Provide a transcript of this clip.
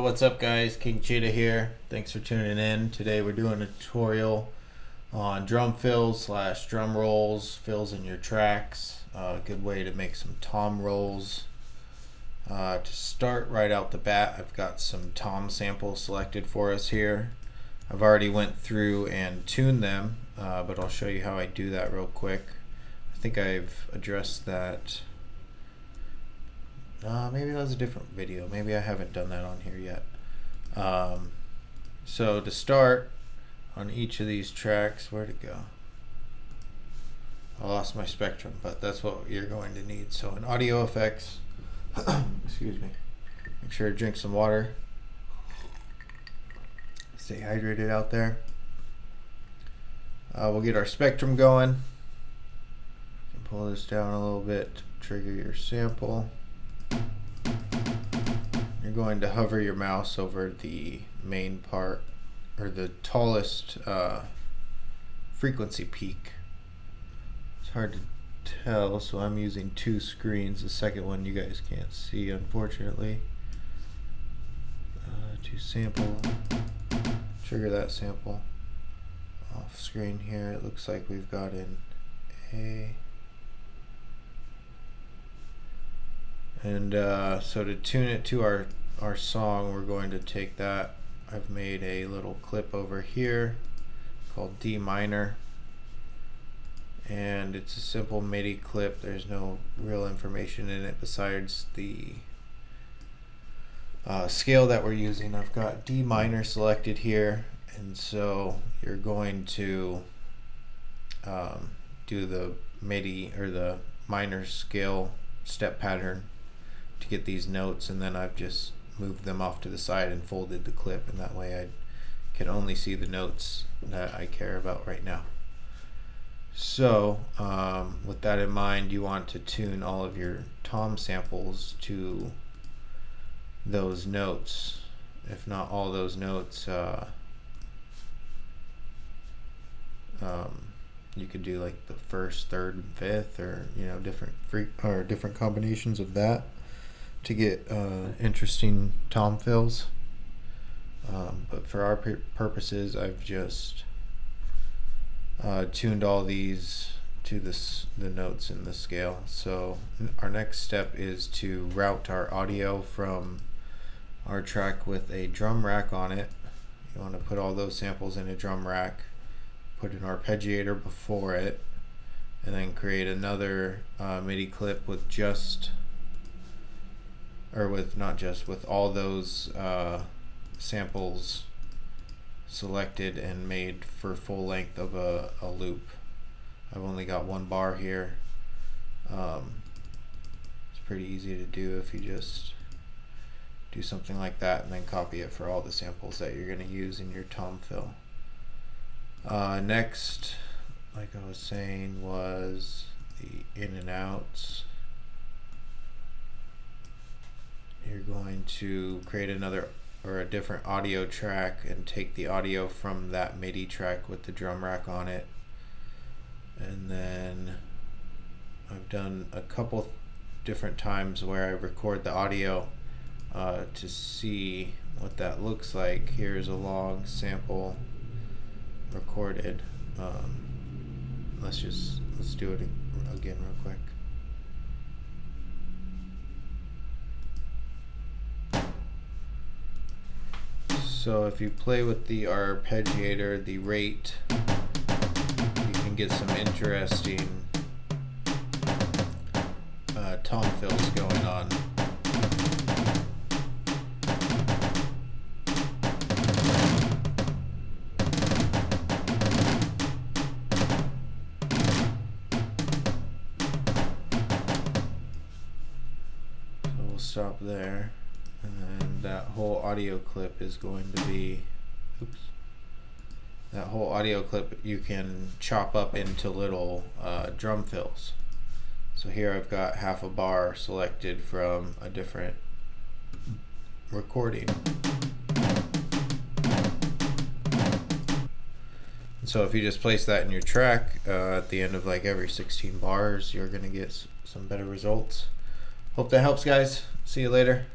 What's up guys? KingCheetah here. Thanks for tuning in. Today we're doing a tutorial on drum fills / drum rolls, fills in your tracks. A good way to make some tom rolls. To start right out the bat, I've got some tom samples selected for us here. I've already went through and tuned them, but I'll show you how I do that real quick. I think I've addressed that. Maybe that was a different video. Maybe I haven't done that on here yet. So to start on each of these tracks, where'd it go? I lost my spectrum, but that's what you're going to need. So in audio effects, excuse me, make sure to drink some water. Stay hydrated out there. We'll get our spectrum going. Pull this down a little bit to trigger your sample. You're going to hover your mouse over the main part, or the tallest frequency peak. It's hard to tell, so I'm using two screens. The second one you guys can't see, unfortunately. To sample, trigger that sample. Off screen here, it looks like we've got an A. And so to tune it to our song, we're going to take that. I've made a little clip over here called D minor, and it's a simple MIDI clip. There's no real information in it besides the scale that we're using. I've got D minor selected here, and so you're going to do the MIDI or the minor scale step pattern to get these notes, and then I've just moved them off to the side and folded the clip, and that way I can only see the notes that I care about right now. So with that in mind, you want to tune all of your tom samples to those notes. If not all those notes, you could do like the first, third, and fifth, or different combinations of that to get interesting tom fills. But for our purposes, I've just tuned all these to the notes in the scale. So our next step is to route our audio from our track with a drum rack on it. You want to put all those samples in a drum rack, put an arpeggiator before it, and then create another MIDI clip with with all those samples selected and made for full length of a loop. I've only got one bar here. It's pretty easy to do if you just do something like that and then copy it for all the samples that you're going to use in your tom fill. Next, like I was saying, was the in and outs. You're going to create another or a different audio track and take the audio from that MIDI track with the drum rack on it. And then I've done a couple different times where I record the audio to see what that looks like. Here's a long sample recorded. Let's do it again real quick. So if you play with the arpeggiator, the rate, you can get some interesting tom fills going on. So we'll stop there. And then that whole audio clip is going to be, that whole audio clip you can chop up into little drum fills. So here I've got half a bar selected from a different recording. And so if you just place that in your track at the end of like every 16 bars, you're going to get some better results. Hope that helps, guys. See you later.